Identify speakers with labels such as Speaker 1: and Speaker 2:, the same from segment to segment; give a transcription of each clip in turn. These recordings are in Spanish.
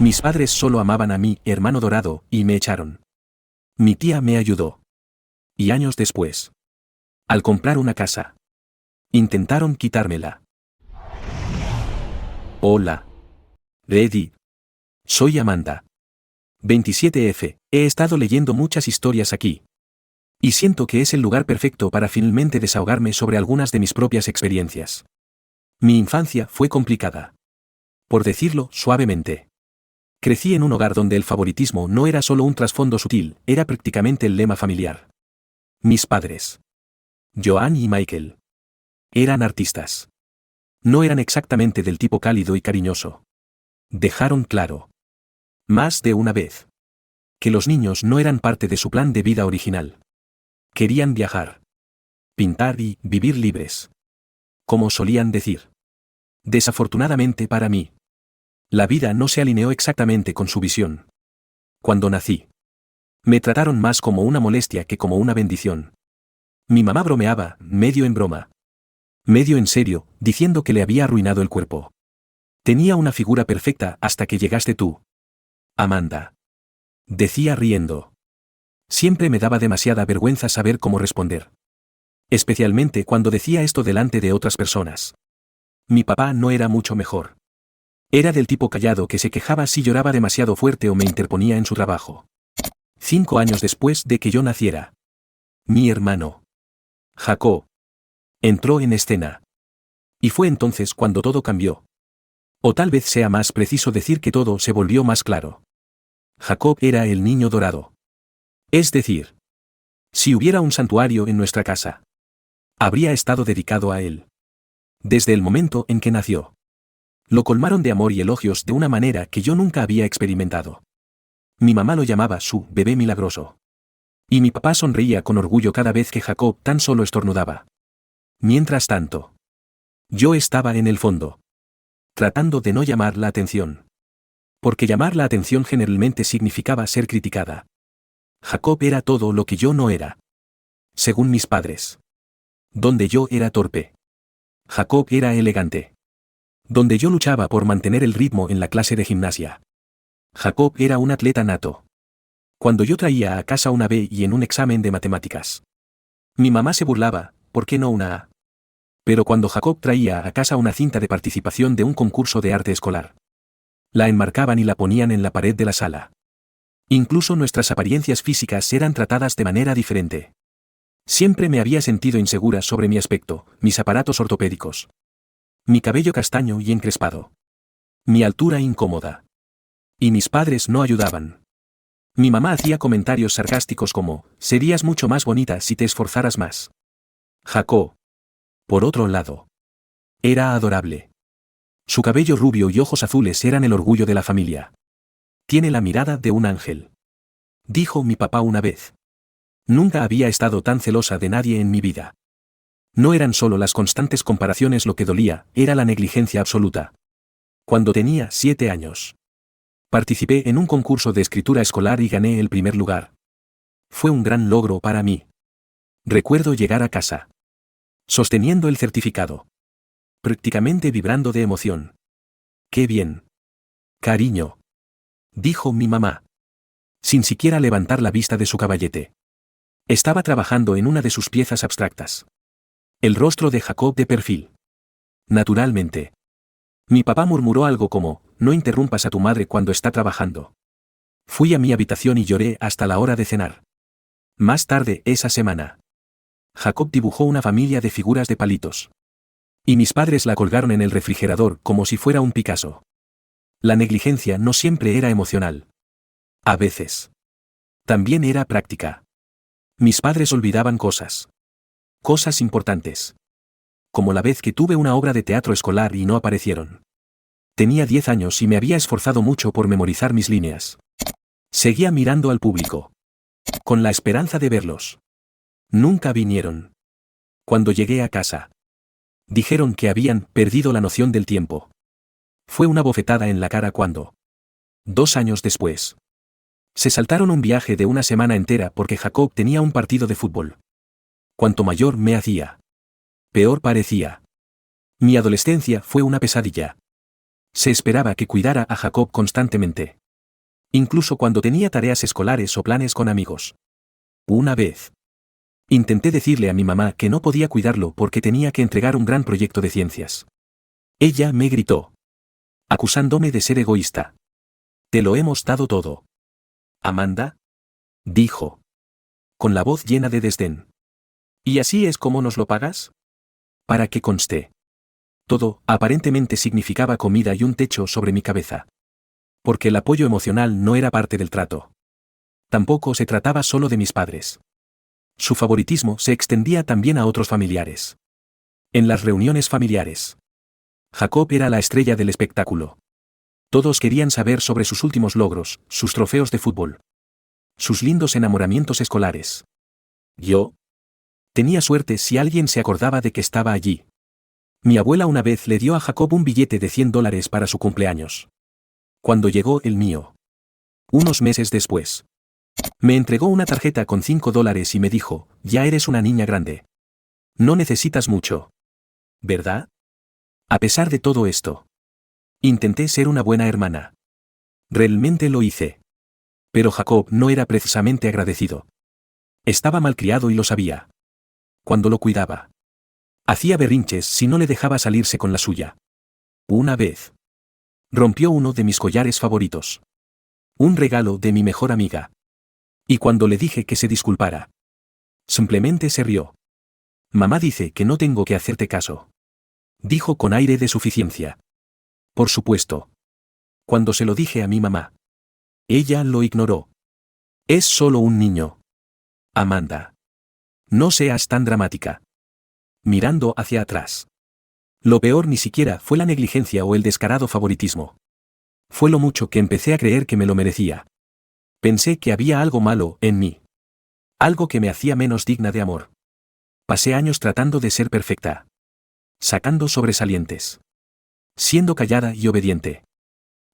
Speaker 1: Mis padres solo amaban a mi hermano dorado y me echaron. Mi tía me ayudó. Y años después, al comprar una casa, intentaron quitármela. Hola. Ready. Soy Amanda. 27F. He estado leyendo muchas historias aquí. Y siento que es el lugar perfecto para finalmente desahogarme sobre algunas de mis propias experiencias. Mi infancia fue complicada. Por decirlo suavemente. Crecí en un hogar donde el favoritismo no era solo un trasfondo sutil, era prácticamente el lema familiar. Mis padres, Joan y Michael, eran artistas. No eran exactamente del tipo cálido y cariñoso. Dejaron claro, más de una vez, que los niños no eran parte de su plan de vida original. Querían viajar, pintar y vivir libres. Como solían decir. Desafortunadamente para mí, la vida no se alineó exactamente con su visión. Cuando nací, me trataron más como una molestia que como una bendición. Mi mamá bromeaba, medio en broma, medio en serio, diciendo que le había arruinado el cuerpo. Tenía una figura perfecta hasta que llegaste tú, Amanda. Decía riendo. Siempre me daba demasiada vergüenza saber cómo responder. Especialmente cuando decía esto delante de otras personas. Mi papá no era mucho mejor. Era del tipo callado que se quejaba si lloraba demasiado fuerte o me interponía en su trabajo. 5 años después de que yo naciera, mi hermano, Jacob, entró en escena. Y fue entonces cuando todo cambió. O tal vez sea más preciso decir que todo se volvió más claro. Jacob era el niño dorado. Es decir, si hubiera un santuario en nuestra casa, habría estado dedicado a él. Desde el momento en que nació. Lo colmaron de amor y elogios de una manera que yo nunca había experimentado. Mi mamá lo llamaba su bebé milagroso. Y mi papá sonreía con orgullo cada vez que Jacob tan solo estornudaba. Mientras tanto, yo estaba en el fondo, tratando de no llamar la atención. Porque llamar la atención generalmente significaba ser criticada. Jacob era todo lo que yo no era. Según mis padres. Donde yo era torpe, Jacob era elegante. Donde yo luchaba por mantener el ritmo en la clase de gimnasia, Jacob era un atleta nato. Cuando yo traía a casa una B y en un examen de matemáticas, mi mamá se burlaba, ¿por qué no una A? Pero cuando Jacob traía a casa una cinta de participación de un concurso de arte escolar, la enmarcaban y la ponían en la pared de la sala. Incluso nuestras apariencias físicas eran tratadas de manera diferente. Siempre me había sentido insegura sobre mi aspecto, mis aparatos ortopédicos, mi cabello castaño y encrespado, mi altura incómoda. Y mis padres no ayudaban. Mi mamá hacía comentarios sarcásticos como, serías mucho más bonita si te esforzaras más. Jacob, por otro lado, era adorable. Su cabello rubio y ojos azules eran el orgullo de la familia. Tiene la mirada de un ángel, dijo mi papá una vez. Nunca había estado tan celosa de nadie en mi vida. No eran solo las constantes comparaciones lo que dolía, era la negligencia absoluta. Cuando tenía 7 años, participé en un concurso de escritura escolar y gané el primer lugar. Fue un gran logro para mí. Recuerdo llegar a casa, sosteniendo el certificado, prácticamente vibrando de emoción. ¡Qué bien! Cariño, dijo mi mamá, sin siquiera levantar la vista de su caballete. Estaba trabajando en una de sus piezas abstractas. El rostro de Jacob de perfil. Naturalmente. Mi papá murmuró algo como, no interrumpas a tu madre cuando está trabajando. Fui a mi habitación y lloré hasta la hora de cenar. Más tarde esa semana, Jacob dibujó una familia de figuras de palitos. Y mis padres la colgaron en el refrigerador como si fuera un Picasso. La negligencia no siempre era emocional. A veces. También era práctica. Mis padres olvidaban cosas. Cosas importantes. Como la vez que tuve una obra de teatro escolar y no aparecieron. Tenía 10 años y me había esforzado mucho por memorizar mis líneas. Seguía mirando al público, con la esperanza de verlos. Nunca vinieron. Cuando llegué a casa, dijeron que habían perdido la noción del tiempo. Fue una bofetada en la cara cuando, 2 años después, se saltaron un viaje de una semana entera porque Jacob tenía un partido de fútbol. Cuanto mayor me hacía, peor parecía. Mi adolescencia fue una pesadilla. Se esperaba que cuidara a Jacob constantemente. Incluso cuando tenía tareas escolares o planes con amigos. Una vez. Intenté decirle a mi mamá que no podía cuidarlo porque tenía que entregar un gran proyecto de ciencias. Ella me gritó, acusándome de ser egoísta. Te lo hemos dado todo. Amanda, dijo, con la voz llena de desdén. ¿Y así es como nos lo pagas? Para que conste. Todo, aparentemente, significaba comida y un techo sobre mi cabeza. Porque el apoyo emocional no era parte del trato. Tampoco se trataba solo de mis padres. Su favoritismo se extendía también a otros familiares. En las reuniones familiares, Jacob era la estrella del espectáculo. Todos querían saber sobre sus últimos logros, sus trofeos de fútbol, sus lindos enamoramientos escolares. Yo tenía suerte si alguien se acordaba de que estaba allí. Mi abuela una vez le dio a Jacob un billete de $100 para su cumpleaños. Cuando llegó el mío, unos meses después, me entregó una tarjeta con $5 y me dijo, ya eres una niña grande. No necesitas mucho. ¿Verdad? A pesar de todo esto, intenté ser una buena hermana. Realmente lo hice. Pero Jacob no era precisamente agradecido. Estaba malcriado y lo sabía. Cuando lo cuidaba, hacía berrinches si no le dejaba salirse con la suya. Una vez, rompió uno de mis collares favoritos. Un regalo de mi mejor amiga. Y cuando le dije que se disculpara, simplemente se rió. Mamá dice que no tengo que hacerte caso, dijo con aire de suficiencia. Por supuesto. Cuando se lo dije a mi mamá, ella lo ignoró. Es solo un niño. Amanda. No seas tan dramática. Mirando hacia atrás. Lo peor ni siquiera fue la negligencia o el descarado favoritismo. Fue lo mucho que empecé a creer que me lo merecía. Pensé que había algo malo en mí. Algo que me hacía menos digna de amor. Pasé años tratando de ser perfecta. Sacando sobresalientes. Siendo callada y obediente.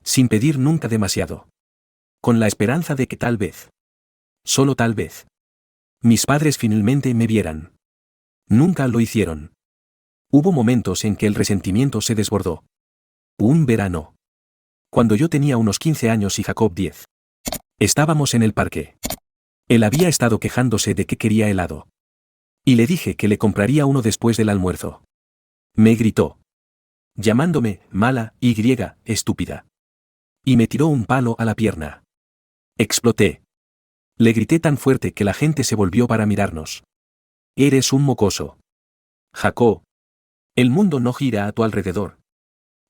Speaker 1: Sin pedir nunca demasiado. Con la esperanza de que tal vez, solo tal vez, mis padres finalmente me vieran. Nunca lo hicieron. Hubo momentos en que el resentimiento se desbordó. Un verano. Cuando yo tenía unos 15 años y Jacob 10. Estábamos en el parque. Él había estado quejándose de que quería helado. Y le dije que le compraría uno después del almuerzo. Me gritó, llamándome mala y estúpida. Y me tiró un palo a la pierna. Exploté. Le grité tan fuerte que la gente se volvió para mirarnos. Eres un mocoso. Jacob. El mundo no gira a tu alrededor.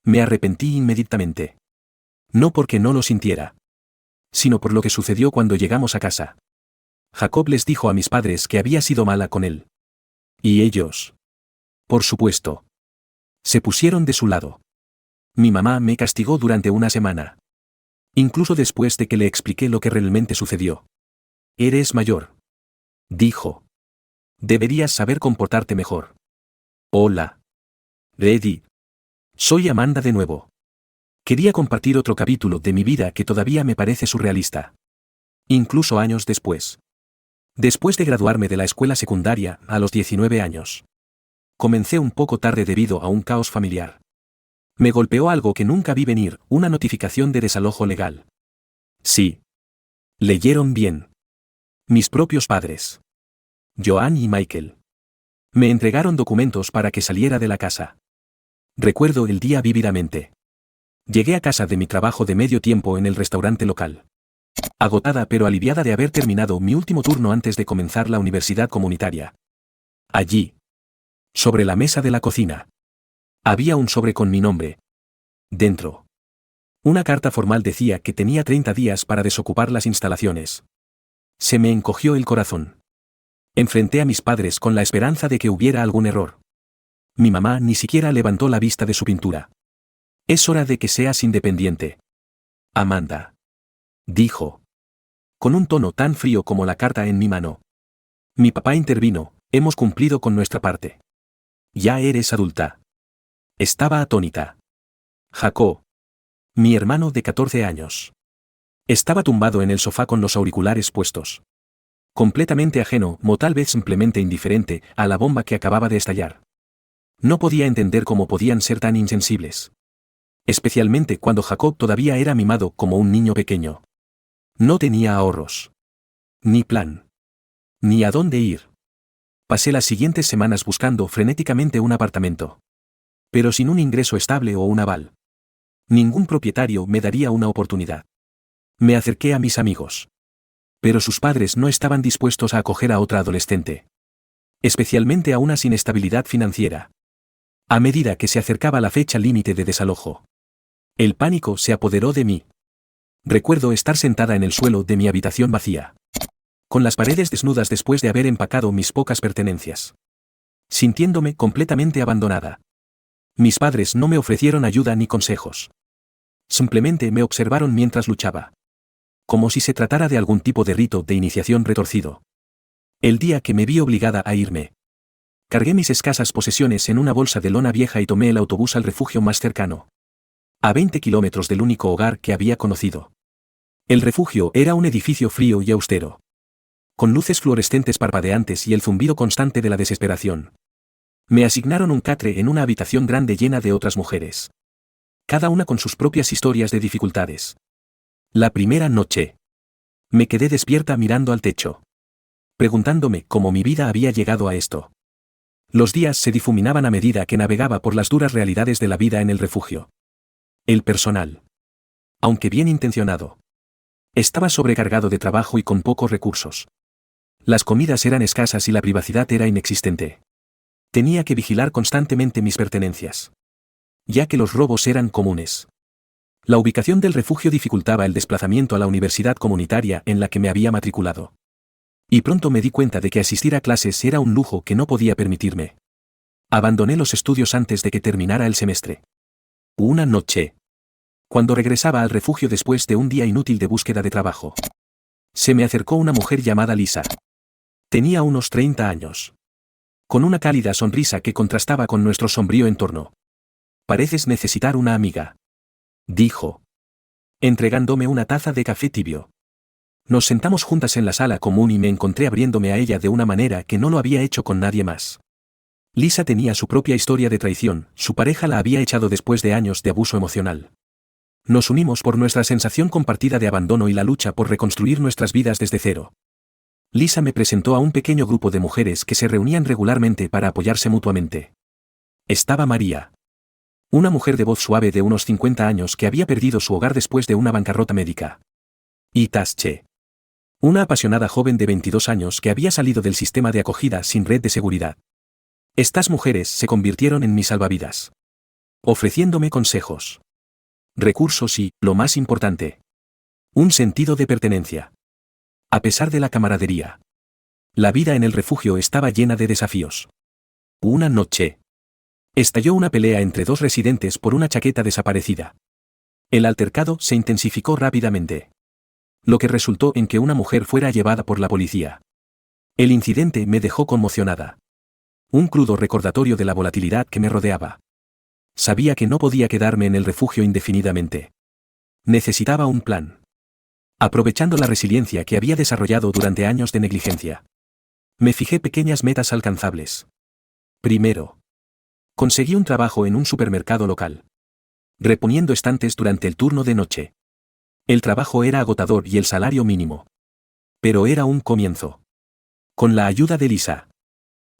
Speaker 1: Me arrepentí inmediatamente. No porque no lo sintiera, sino por lo que sucedió cuando llegamos a casa. Jacob les dijo a mis padres que había sido mala con él. Y ellos, por supuesto, se pusieron de su lado. Mi mamá me castigó durante una semana. Incluso después de que le expliqué lo que realmente sucedió. Eres mayor, dijo. Deberías saber comportarte mejor. Hola. Ready. Soy Amanda de nuevo. Quería compartir otro capítulo de mi vida que todavía me parece surrealista. Incluso años después. Después de graduarme de la escuela secundaria, a los 19 años. Comencé un poco tarde debido a un caos familiar. Me golpeó algo que nunca vi venir, una notificación de desalojo legal. Sí. Leyeron bien. Mis propios padres. Joan y Michael. Me entregaron documentos para que saliera de la casa. Recuerdo el día vívidamente. Llegué a casa de mi trabajo de medio tiempo en el restaurante local. Agotada pero aliviada de haber terminado mi último turno antes de comenzar la universidad comunitaria. Allí, sobre la mesa de la cocina, había un sobre con mi nombre. Dentro. Una carta formal decía que tenía 30 días para desocupar las instalaciones. Se me encogió el corazón. Enfrenté a mis padres con la esperanza de que hubiera algún error. Mi mamá ni siquiera levantó la vista de su pintura. Es hora de que seas independiente. Amanda. Dijo. Con un tono tan frío como la carta en mi mano. Mi papá intervino, hemos cumplido con nuestra parte. Ya eres adulta. Estaba atónita. Jacob. Mi hermano de 14 años. Estaba tumbado en el sofá con los auriculares puestos. Completamente ajeno, o tal vez simplemente indiferente, a la bomba que acababa de estallar. No podía entender cómo podían ser tan insensibles. Especialmente cuando Jacob todavía era mimado como un niño pequeño. No tenía ahorros. Ni plan. Ni a dónde ir. Pasé las siguientes semanas buscando frenéticamente un apartamento. Pero sin un ingreso estable o un aval. Ningún propietario me daría una oportunidad. Me acerqué a mis amigos. Pero sus padres no estaban dispuestos a acoger a otra adolescente. Especialmente a una sin estabilidad financiera. A medida que se acercaba la fecha límite de desalojo. El pánico se apoderó de mí. Recuerdo estar sentada en el suelo de mi habitación vacía. Con las paredes desnudas después de haber empacado mis pocas pertenencias. Sintiéndome completamente abandonada. Mis padres no me ofrecieron ayuda ni consejos. Simplemente me observaron mientras luchaba. Como si se tratara de algún tipo de rito de iniciación retorcido. El día que me vi obligada a irme. Cargué mis escasas posesiones en una bolsa de lona vieja y tomé el autobús al refugio más cercano. A 20 kilómetros del único hogar que había conocido. El refugio era un edificio frío y austero. Con luces fluorescentes parpadeantes y el zumbido constante de la desesperación. Me asignaron un catre en una habitación grande llena de otras mujeres. Cada una con sus propias historias de dificultades. La primera noche. Me quedé despierta mirando al techo. Preguntándome cómo mi vida había llegado a esto. Los días se difuminaban a medida que navegaba por las duras realidades de la vida en el refugio. El personal. Aunque bien intencionado. Estaba sobrecargado de trabajo y con pocos recursos. Las comidas eran escasas y la privacidad era inexistente. Tenía que vigilar constantemente mis pertenencias. Ya que los robos eran comunes. La ubicación del refugio dificultaba el desplazamiento a la universidad comunitaria en la que me había matriculado. Y pronto me di cuenta de que asistir a clases era un lujo que no podía permitirme. Abandoné los estudios antes de que terminara el semestre. Una noche. Cuando regresaba al refugio después de un día inútil de búsqueda de trabajo. Se me acercó una mujer llamada Lisa. Tenía unos 30 años. Con una cálida sonrisa que contrastaba con nuestro sombrío entorno. Pareces necesitar una amiga. Dijo. Entregándome una taza de café tibio. Nos sentamos juntas en la sala común y me encontré abriéndome a ella de una manera que no lo había hecho con nadie más. Lisa tenía su propia historia de traición, su pareja la había echado después de años de abuso emocional. Nos unimos por nuestra sensación compartida de abandono y la lucha por reconstruir nuestras vidas desde cero. Lisa me presentó a un pequeño grupo de mujeres que se reunían regularmente para apoyarse mutuamente. Estaba María. Una mujer de voz suave de unos 50 años que había perdido su hogar después de una bancarrota médica. Y Tasche. Una apasionada joven de 22 años que había salido del sistema de acogida sin red de seguridad. Estas mujeres se convirtieron en mis salvavidas. Ofreciéndome consejos. Recursos y, lo más importante, un sentido de pertenencia. A pesar de la camaradería. La vida en el refugio estaba llena de desafíos. Una noche. Estalló una pelea entre dos residentes por una chaqueta desaparecida. El altercado se intensificó rápidamente. Lo que resultó en que una mujer fuera llevada por la policía. El incidente me dejó conmocionada. Un crudo recordatorio de la volatilidad que me rodeaba. Sabía que no podía quedarme en el refugio indefinidamente. Necesitaba un plan. Aprovechando la resiliencia que había desarrollado durante años de negligencia. Me fijé pequeñas metas alcanzables. Primero. Conseguí un trabajo en un supermercado local. Reponiendo estantes durante el turno de noche. El trabajo era agotador y el salario mínimo. Pero era un comienzo. Con la ayuda de Lisa.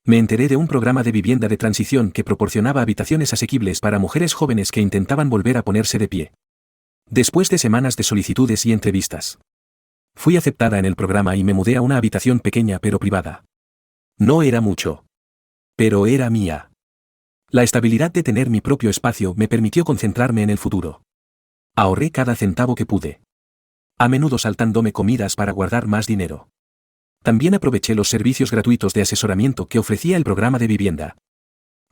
Speaker 1: Me enteré de un programa de vivienda de transición que proporcionaba habitaciones asequibles para mujeres jóvenes que intentaban volver a ponerse de pie. Después de semanas de solicitudes y entrevistas. Fui aceptada en el programa y me mudé a una habitación pequeña pero privada. No era mucho. Pero era mía. La estabilidad de tener mi propio espacio me permitió concentrarme en el futuro. Ahorré cada centavo que pude. A menudo saltándome comidas para guardar más dinero. También aproveché los servicios gratuitos de asesoramiento que ofrecía el programa de vivienda.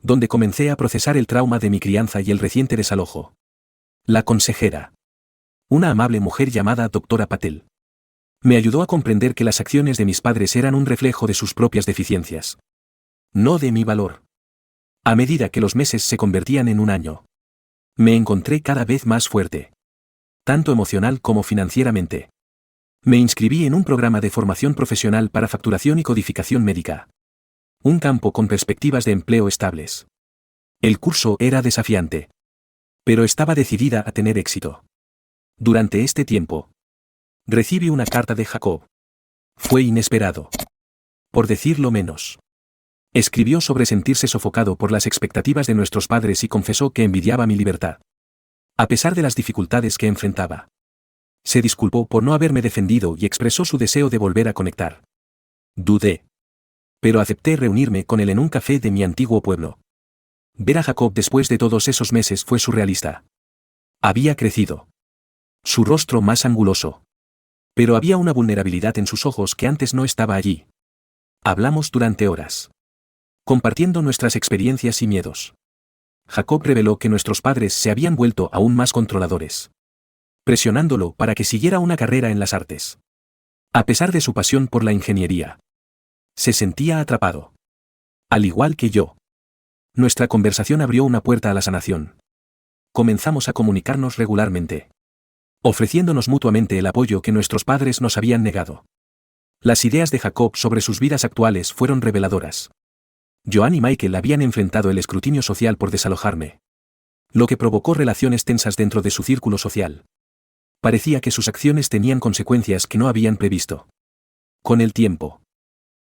Speaker 1: Donde comencé a procesar el trauma de mi crianza y el reciente desalojo. La consejera. Una amable mujer llamada Dra. Patel. Me ayudó a comprender que las acciones de mis padres eran un reflejo de sus propias deficiencias. No de mi valor. A medida que los meses se convertían en un año. Me encontré cada vez más fuerte. Tanto emocional como financieramente. Me inscribí en un programa de formación profesional para facturación y codificación médica. Un campo con perspectivas de empleo estables. El curso era desafiante. Pero estaba decidida a tener éxito. Durante este tiempo, recibí una carta de Jacob. Fue inesperado. Por decirlo menos. Escribió sobre sentirse sofocado por las expectativas de nuestros padres y confesó que envidiaba mi libertad. A pesar de las dificultades que enfrentaba. Se disculpó por no haberme defendido y expresó su deseo de volver a conectar. Dudé. Pero acepté reunirme con él en un café de mi antiguo pueblo. Ver a Jacob después de todos esos meses fue surrealista. Había crecido. Su rostro más anguloso. Pero había una vulnerabilidad en sus ojos que antes no estaba allí. Hablamos durante horas. Compartiendo nuestras experiencias y miedos. Jacob reveló que nuestros padres se habían vuelto aún más controladores. Presionándolo para que siguiera una carrera en las artes. A pesar de su pasión por la ingeniería. Se sentía atrapado. Al igual que yo. Nuestra conversación abrió una puerta a la sanación. Comenzamos a comunicarnos regularmente. Ofreciéndonos mutuamente el apoyo que nuestros padres nos habían negado. Las ideas de Jacob sobre sus vidas actuales fueron reveladoras. Joan y Michael habían enfrentado el escrutinio social por desalojarme. Lo que provocó relaciones tensas dentro de su círculo social. Parecía que sus acciones tenían consecuencias que no habían previsto. Con el tiempo.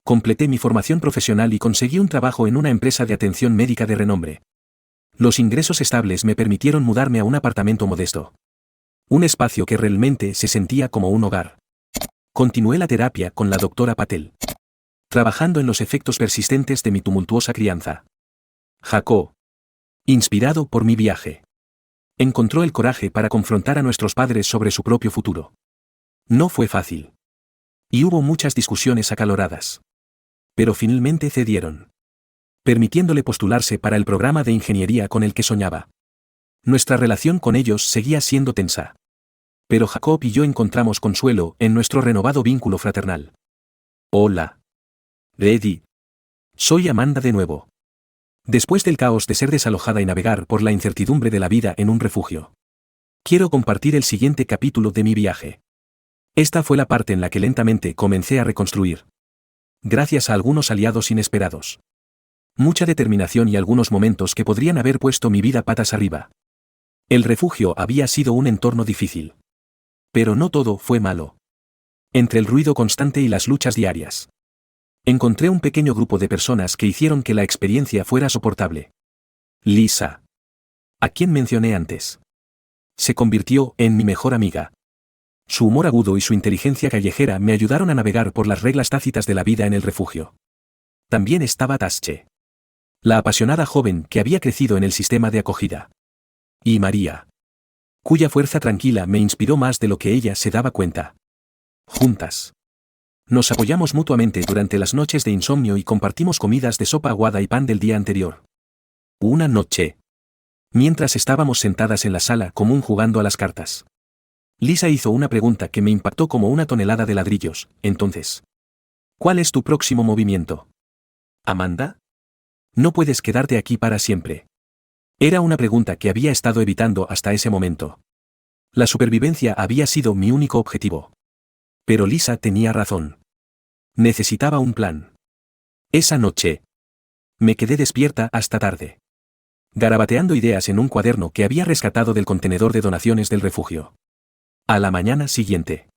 Speaker 1: Completé mi formación profesional y conseguí un trabajo en una empresa de atención médica de renombre. Los ingresos estables me permitieron mudarme a un apartamento modesto. Un espacio que realmente se sentía como un hogar. Continué la terapia con la doctora Patel. Trabajando en los efectos persistentes de mi tumultuosa crianza. Jacob. Inspirado por mi viaje. Encontró el coraje para confrontar a nuestros padres sobre su propio futuro. No fue fácil. Y hubo muchas discusiones acaloradas. Pero finalmente cedieron. Permitiéndole postularse para el programa de ingeniería con el que soñaba. Nuestra relación con ellos seguía siendo tensa. Pero Jacob y yo encontramos consuelo en nuestro renovado vínculo fraternal. Hola. Eddie. Soy Amanda de nuevo. Después del caos de ser desalojada y navegar por la incertidumbre de la vida en un refugio. Quiero compartir el siguiente capítulo de mi viaje. Esta fue la parte en la que lentamente comencé a reconstruir. Gracias a algunos aliados inesperados. Mucha determinación y algunos momentos que podrían haber puesto mi vida patas arriba. El refugio había sido un entorno difícil. Pero no todo fue malo. Entre el ruido constante y las luchas diarias. Encontré un pequeño grupo de personas que hicieron que la experiencia fuera soportable. Lisa. A quien mencioné antes. Se convirtió en mi mejor amiga. Su humor agudo y su inteligencia callejera me ayudaron a navegar por las reglas tácitas de la vida en el refugio. También estaba Tasche. La apasionada joven que había crecido en el sistema de acogida. Y María. Cuya fuerza tranquila me inspiró más de lo que ella se daba cuenta. Juntas. Nos apoyamos mutuamente durante las noches de insomnio y compartimos comidas de sopa aguada y pan del día anterior. Una noche. Mientras estábamos sentadas en la sala común jugando a las cartas. Lisa hizo una pregunta que me impactó como una tonelada de ladrillos. Entonces. ¿Cuál es tu próximo movimiento? ¿Amanda? No puedes quedarte aquí para siempre. Era una pregunta que había estado evitando hasta ese momento. La supervivencia había sido mi único objetivo. Pero Lisa tenía razón. Necesitaba un plan. Esa noche. Me quedé despierta hasta tarde. Garabateando ideas en un cuaderno que había rescatado del contenedor de donaciones del refugio. A la mañana siguiente.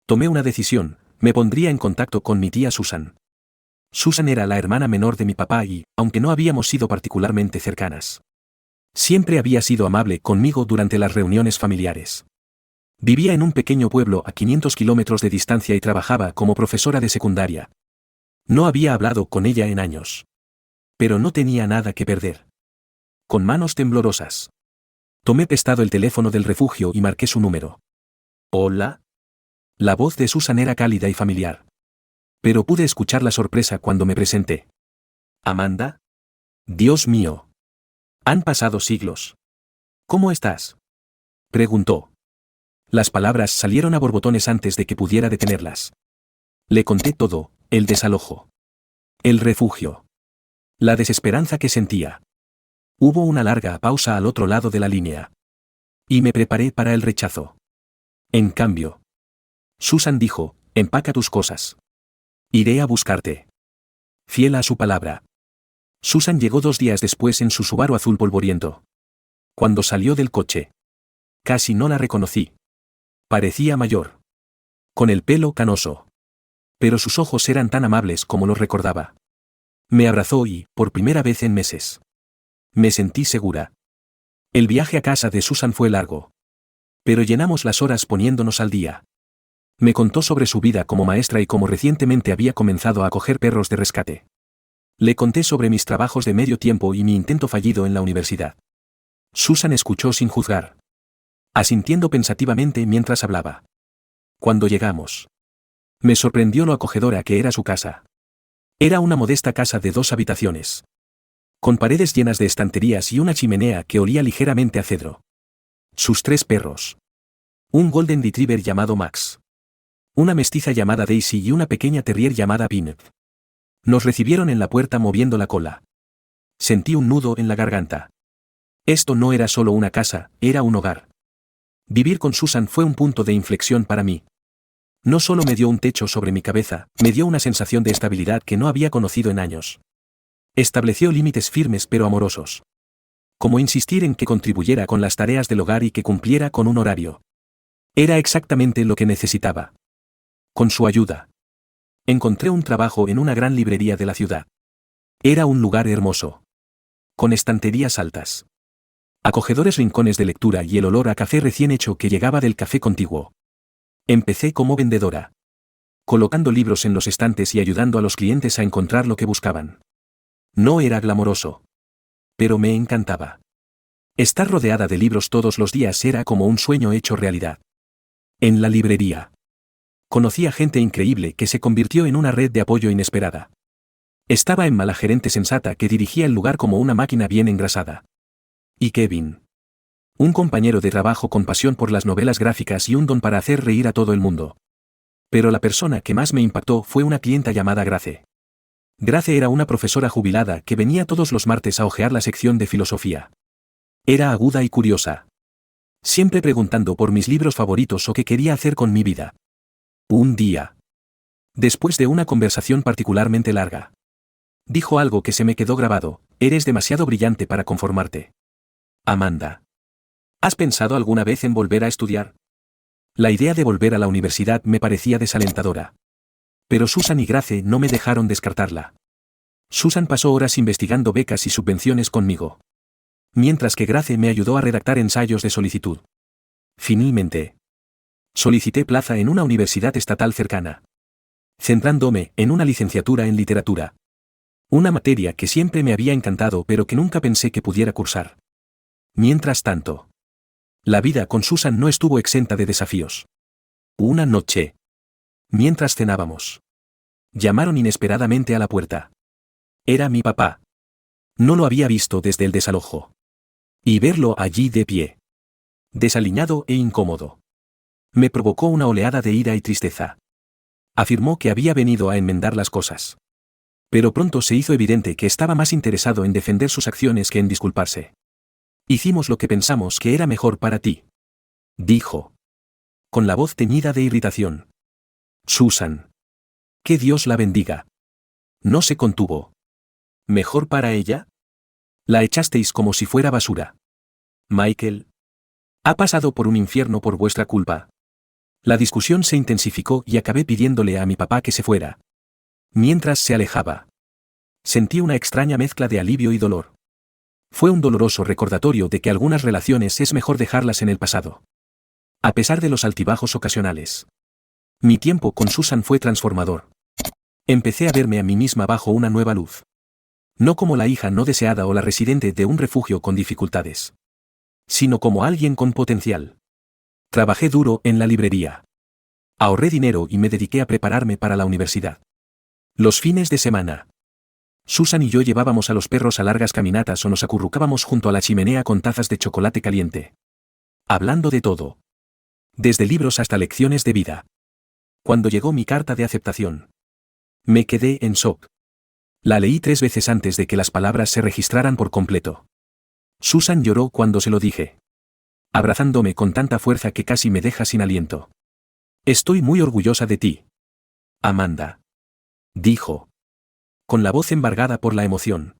Speaker 1: Tomé una decisión, me pondría en contacto con mi tía Susan. Susan era la hermana menor de mi papá y, aunque no habíamos sido particularmente cercanas. Siempre había sido amable conmigo durante las reuniones familiares. Vivía en un pequeño pueblo a 500 kilómetros de distancia y trabajaba como profesora de secundaria. No había hablado con ella en años. Pero no tenía nada que perder. Con manos temblorosas. Tomé prestado el teléfono del refugio y marqué su número. ¿Hola? La voz de Susan era cálida y familiar. Pero pude escuchar la sorpresa cuando me presenté. ¿Amanda? Dios mío. Han pasado siglos. ¿Cómo estás? Preguntó. Las palabras salieron a borbotones antes de que pudiera detenerlas. Le conté todo, el desalojo. El refugio. La desesperanza que sentía. Hubo una larga pausa al otro lado de la línea. Y me preparé para el rechazo. En cambio. Susan dijo, empaca tus cosas. Iré a buscarte. Fiel a su palabra. Susan llegó 2 días después en su Subaru azul polvoriento. Cuando salió del coche, casi no la reconocí. Parecía mayor, con el pelo canoso. Pero sus ojos eran tan amables como los recordaba. Me abrazó y, por primera vez en meses, me sentí segura. El viaje a casa de Susan fue largo. Pero llenamos las horas poniéndonos al día. Me contó sobre su vida como maestra y cómo recientemente había comenzado a acoger perros de rescate. Le conté sobre mis trabajos de medio tiempo y mi intento fallido en la universidad. Susan escuchó sin juzgar, asintiendo pensativamente mientras hablaba. Cuando llegamos, me sorprendió lo acogedora que era su casa. Era una modesta casa de 2 habitaciones, con paredes llenas de estanterías y una chimenea que olía ligeramente a cedro. Sus 3 perros. Un golden retriever llamado Max, una mestiza llamada Daisy y una pequeña terrier llamada Peanut. Nos recibieron en la puerta moviendo la cola. Sentí un nudo en la garganta. Esto no era solo una casa, era un hogar. Vivir con Susan fue un punto de inflexión para mí. No solo me dio un techo sobre mi cabeza, me dio una sensación de estabilidad que no había conocido en años. Estableció límites firmes pero amorosos. Como insistir en que contribuyera con las tareas del hogar y que cumpliera con un horario. Era exactamente lo que necesitaba. Con su ayuda, encontré un trabajo en una gran librería de la ciudad. Era un lugar hermoso, con estanterías altas, acogedores rincones de lectura y el olor a café recién hecho que llegaba del café contiguo. Empecé como vendedora, colocando libros en los estantes y ayudando a los clientes a encontrar lo que buscaban. No era glamoroso, pero me encantaba. Estar rodeada de libros todos los días era como un sueño hecho realidad. En la librería, conocí a gente increíble que se convirtió en una red de apoyo inesperada. Estaba Emma, la gerente sensata que dirigía el lugar como una máquina bien engrasada. Y Kevin, un compañero de trabajo con pasión por las novelas gráficas y un don para hacer reír a todo el mundo. Pero la persona que más me impactó fue una clienta llamada Grace. Grace era una profesora jubilada que venía todos los martes a hojear la sección de filosofía. Era aguda y curiosa, siempre preguntando por mis libros favoritos o qué quería hacer con mi vida. Un día, después de una conversación particularmente larga, dijo algo que se me quedó grabado: eres demasiado brillante para conformarte. Amanda, ¿has pensado alguna vez en volver a estudiar? La idea de volver a la universidad me parecía desalentadora. Pero Susan y Grace no me dejaron descartarla. Susan pasó horas investigando becas y subvenciones conmigo, mientras que Grace me ayudó a redactar ensayos de solicitud. Finalmente, solicité plaza en una universidad estatal cercana, centrándome en una licenciatura en literatura. Una materia que siempre me había encantado pero que nunca pensé que pudiera cursar. Mientras tanto, la vida con Susan no estuvo exenta de desafíos. Una noche, mientras cenábamos, llamaron inesperadamente a la puerta. Era mi papá. No lo había visto desde el desalojo. Y verlo allí de pie, desaliñado e incómodo, me provocó una oleada de ira y tristeza. Afirmó que había venido a enmendar las cosas. Pero pronto se hizo evidente que estaba más interesado en defender sus acciones que en disculparse. Hicimos lo que pensamos que era mejor para ti, dijo, con la voz teñida de irritación. Susan, que Dios la bendiga. No se contuvo. ¿Mejor para ella? La echasteis como si fuera basura. Michael ha pasado por un infierno por vuestra culpa. La discusión se intensificó y acabé pidiéndole a mi papá que se fuera. Mientras se alejaba, sentí una extraña mezcla de alivio y dolor. Fue un doloroso recordatorio de que algunas relaciones es mejor dejarlas en el pasado. A pesar de los altibajos ocasionales, mi tiempo con Susan fue transformador. Empecé a verme a mí misma bajo una nueva luz. No como la hija no deseada o la residente de un refugio con dificultades, sino como alguien con potencial. Trabajé duro en la librería. Ahorré dinero y me dediqué a prepararme para la universidad. Los fines de semana, Susan y yo llevábamos a los perros a largas caminatas o nos acurrucábamos junto a la chimenea con tazas de chocolate caliente, hablando de todo, desde libros hasta lecciones de vida. Cuando llegó mi carta de aceptación, me quedé en shock. La leí 3 veces antes de que las palabras se registraran por completo. Susan lloró cuando se lo dije, abrazándome con tanta fuerza que casi me deja sin aliento. Estoy muy orgullosa de ti, Amanda, dijo, con la voz embargada por la emoción,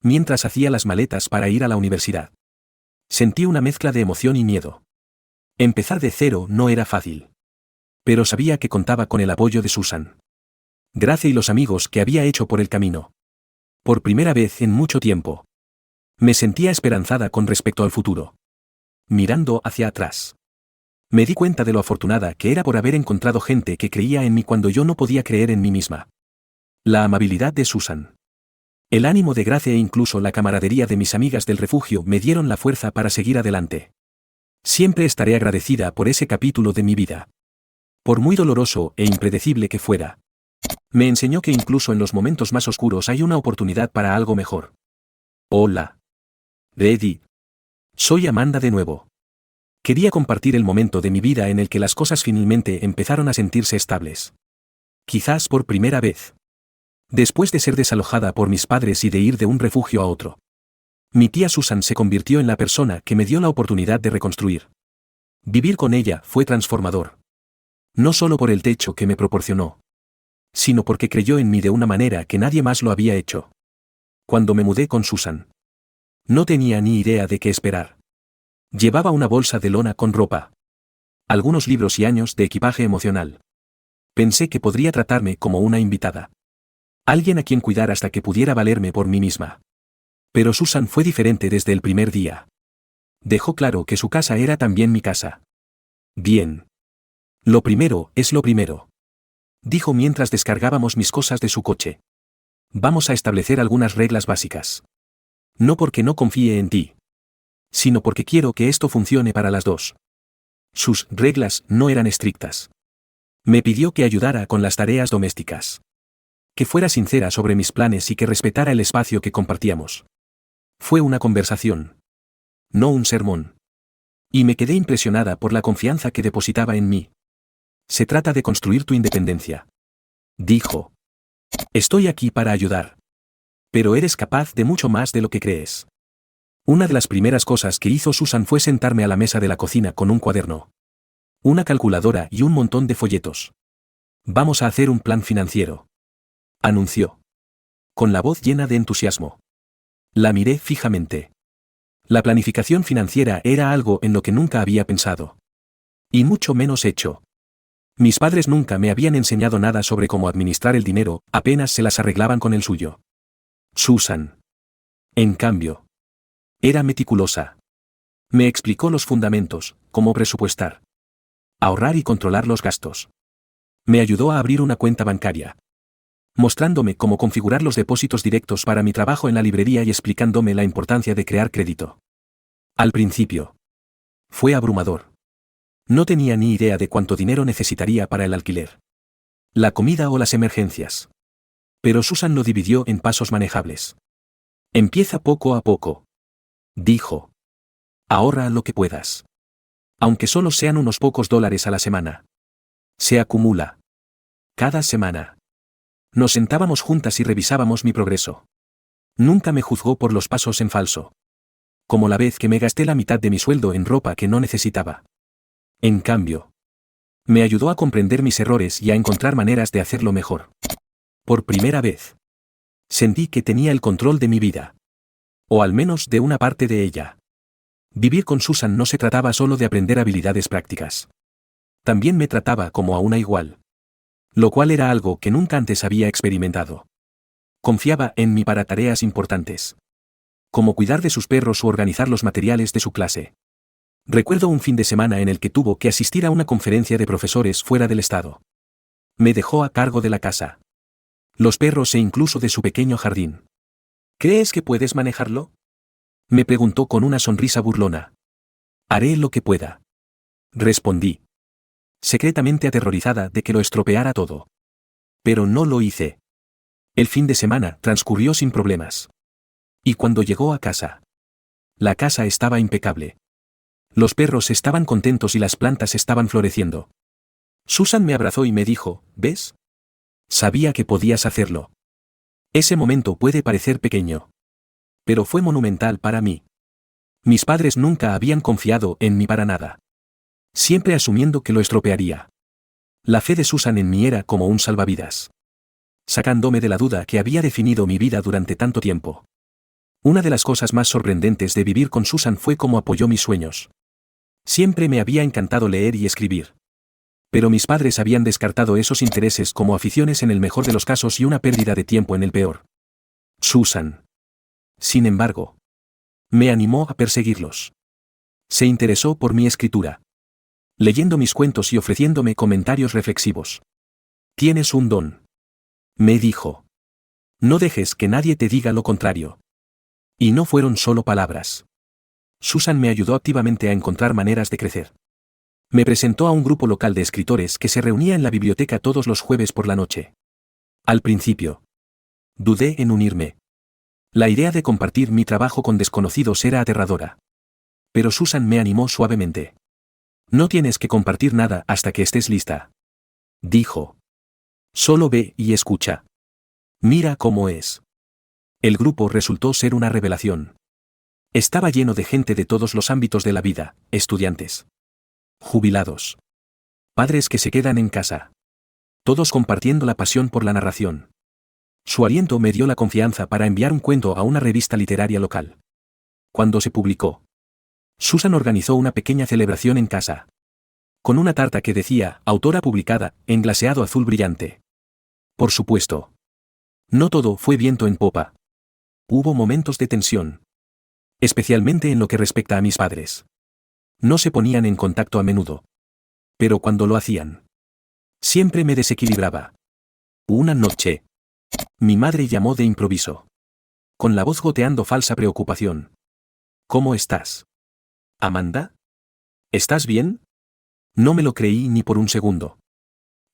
Speaker 1: mientras hacía las maletas para ir a la universidad. Sentí una mezcla de emoción y miedo. Empezar de cero no era fácil. Pero sabía que contaba con el apoyo de Susan. Grace y los amigos que había hecho por el camino. Por primera vez en mucho tiempo. Me sentía esperanzada con respecto al futuro. Mirando hacia atrás. Me di cuenta de lo afortunada que era por haber encontrado gente que creía en mí cuando yo no podía creer en mí misma. La amabilidad de Susan. El ánimo de Grace e incluso la camaradería de mis amigas del refugio me dieron la fuerza para seguir adelante. Siempre estaré agradecida por ese capítulo de mi vida. Por muy doloroso e impredecible que fuera. Me enseñó que incluso en los momentos más oscuros hay una oportunidad para algo mejor. Hola. Ready. Soy Amanda de nuevo. Quería compartir el momento de mi vida en el que las cosas finalmente empezaron a sentirse estables. Quizás por primera vez. Después de ser desalojada por mis padres y de ir de un refugio a otro. Mi tía Susan se convirtió en la persona que me dio la oportunidad de reconstruir. Vivir con ella fue transformador. No solo por el techo que me proporcionó, sino porque creyó en mí de una manera que nadie más lo había hecho. Cuando me mudé con Susan, no tenía ni idea de qué esperar. Llevaba una bolsa de lona con ropa, algunos libros y años de equipaje emocional. Pensé que podría tratarme como una invitada. Alguien a quien cuidar hasta que pudiera valerme por mí misma. Pero Susan fue diferente desde el primer día. Dejó claro que su casa era también mi casa. Bien. Lo primero es lo primero. Dijo mientras descargábamos mis cosas de su coche. Vamos a establecer algunas reglas básicas. No porque no confíe en ti, sino porque quiero que esto funcione para las dos. Sus reglas no eran estrictas. Me pidió que ayudara con las tareas domésticas. Que fuera sincera sobre mis planes y que respetara el espacio que compartíamos. Fue una conversación. No un sermón. Y me quedé impresionada por la confianza que depositaba en mí. Se trata de construir tu independencia. Dijo. Estoy aquí para ayudar. Pero eres capaz de mucho más de lo que crees. Una de las primeras cosas que hizo Susan fue sentarme a la mesa de la cocina con un cuaderno, una calculadora y un montón de folletos. Vamos a hacer un plan financiero. Anunció. Con la voz llena de entusiasmo. La miré fijamente. La planificación financiera era algo en lo que nunca había pensado. Y mucho menos hecho. Mis padres nunca me habían enseñado nada sobre cómo administrar el dinero, apenas se las arreglaban con el suyo. Susan. En cambio. Era meticulosa. Me explicó los fundamentos, cómo presupuestar. Ahorrar y controlar los gastos. Me ayudó a abrir una cuenta bancaria. Mostrándome cómo configurar los depósitos directos para mi trabajo en la librería y explicándome la importancia de crear crédito. Al principio. Fue abrumador. No tenía ni idea de cuánto dinero necesitaría para el alquiler, la comida o las emergencias. Pero Susan lo dividió en pasos manejables. Empieza poco a poco. Dijo. Ahorra lo que puedas. Aunque solo sean unos pocos dólares a la semana. Se acumula. Cada semana. Nos sentábamos juntas y revisábamos mi progreso. Nunca me juzgó por los pasos en falso. Como la vez que me gasté la mitad de mi sueldo en ropa que no necesitaba. En cambio, me ayudó a comprender mis errores y a encontrar maneras de hacerlo mejor. Por primera vez, sentí que tenía el control de mi vida. O al menos de una parte de ella. Vivir con Susan no se trataba solo de aprender habilidades prácticas. También me trataba como a una igual. Lo cual era algo que nunca antes había experimentado. Confiaba en mí para tareas importantes. Como cuidar de sus perros o organizar los materiales de su clase. Recuerdo un fin de semana en el que tuvo que asistir a una conferencia de profesores fuera del estado. Me dejó a cargo de la casa, los perros e incluso de su pequeño jardín. ¿Crees que puedes manejarlo? Me preguntó con una sonrisa burlona. Haré lo que pueda. Respondí. Secretamente aterrorizada de que lo estropeara todo. Pero no lo hice. El fin de semana transcurrió sin problemas. Y cuando llegó a casa, la casa estaba impecable. Los perros estaban contentos y las plantas estaban floreciendo. Susan me abrazó y me dijo, ¿ves? Sabía que podías hacerlo. Ese momento puede parecer pequeño. Pero fue monumental para mí. Mis padres nunca habían confiado en mí para nada. Siempre asumiendo que lo estropearía. La fe de Susan en mí era como un salvavidas. Sacándome de la duda que había definido mi vida durante tanto tiempo. Una de las cosas más sorprendentes de vivir con Susan fue cómo apoyó mis sueños. Siempre me había encantado leer y escribir. Pero mis padres habían descartado esos intereses como aficiones en el mejor de los casos y una pérdida de tiempo en el peor. Susan, sin embargo, me animó a perseguirlos. Se interesó por mi escritura, leyendo mis cuentos y ofreciéndome comentarios reflexivos. Tienes un don, me dijo. No dejes que nadie te diga lo contrario. Y no fueron solo palabras. Susan me ayudó activamente a encontrar maneras de crecer. Me presentó a un grupo local de escritores que se reunía en la biblioteca todos los jueves por la noche. Al principio, dudé en unirme. La idea de compartir mi trabajo con desconocidos era aterradora. Pero Susan me animó suavemente. No tienes que compartir nada hasta que estés lista, dijo. Solo ve y escucha. Mira cómo es. El grupo resultó ser una revelación. Estaba lleno de gente de todos los ámbitos de la vida, estudiantes, jubilados, padres que se quedan en casa. Todos compartiendo la pasión por la narración. Su aliento me dio la confianza para enviar un cuento a una revista literaria local. Cuando se publicó, Susan organizó una pequeña celebración en casa. Con una tarta que decía, autora publicada, en glaseado azul brillante. Por supuesto. No todo fue viento en popa. Hubo momentos de tensión. Especialmente en lo que respecta a mis padres. No se ponían en contacto a menudo. Pero cuando lo hacían, siempre me desequilibraba. Una noche, mi madre llamó de improviso. Con la voz goteando falsa preocupación. ¿Cómo estás? ¿Amanda? ¿Estás bien? No me lo creí ni por un segundo.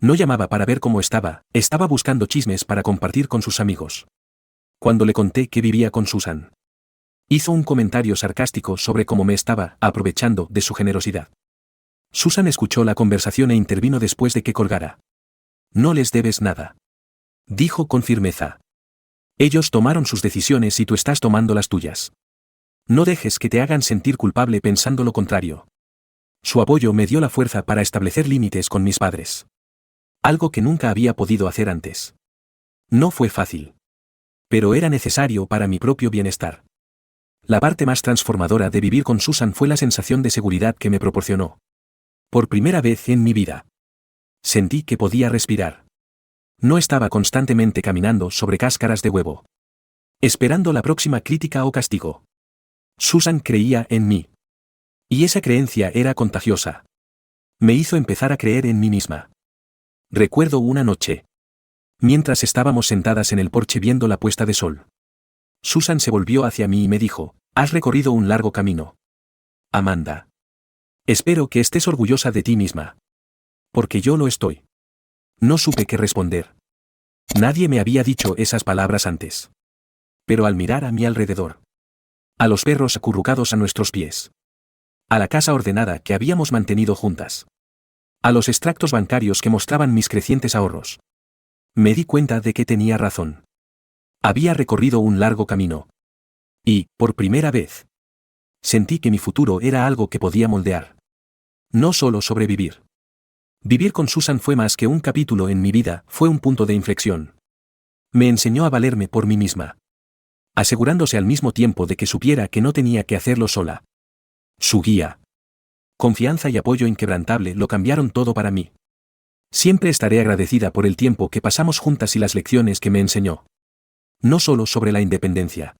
Speaker 1: No llamaba para ver cómo estaba buscando chismes para compartir con sus amigos. Cuando le conté que vivía con Susan, hizo un comentario sarcástico sobre cómo me estaba aprovechando de su generosidad. Susan escuchó la conversación e intervino después de que colgara. No les debes nada, dijo con firmeza. Ellos tomaron sus decisiones y tú estás tomando las tuyas. No dejes que te hagan sentir culpable pensando lo contrario. Su apoyo me dio la fuerza para establecer límites con mis padres. Algo que nunca había podido hacer antes. No fue fácil. Pero era necesario para mi propio bienestar. La parte más transformadora de vivir con Susan fue la sensación de seguridad que me proporcionó. Por primera vez en mi vida, sentí que podía respirar. No estaba constantemente caminando sobre cáscaras de huevo, esperando la próxima crítica o castigo. Susan creía en mí. Y esa creencia era contagiosa. Me hizo empezar a creer en mí misma. Recuerdo una noche, mientras estábamos sentadas en el porche viendo la puesta de sol. Susan se volvió hacia mí y me dijo, has recorrido un largo camino. Amanda. Espero que estés orgullosa de ti misma. Porque yo lo estoy. No supe qué responder. Nadie me había dicho esas palabras antes. Pero al mirar a mi alrededor, a los perros acurrucados a nuestros pies, a la casa ordenada que habíamos mantenido juntas, a los extractos bancarios que mostraban mis crecientes ahorros, me di cuenta de que tenía razón. Había recorrido un largo camino. Y, por primera vez, sentí que mi futuro era algo que podía moldear. No solo sobrevivir. Vivir con Susan fue más que un capítulo en mi vida, fue un punto de inflexión. Me enseñó a valerme por mí misma, asegurándose al mismo tiempo de que supiera que no tenía que hacerlo sola. Su guía, confianza y apoyo inquebrantable lo cambiaron todo para mí. Siempre estaré agradecida por el tiempo que pasamos juntas y las lecciones que me enseñó. No solo sobre la independencia,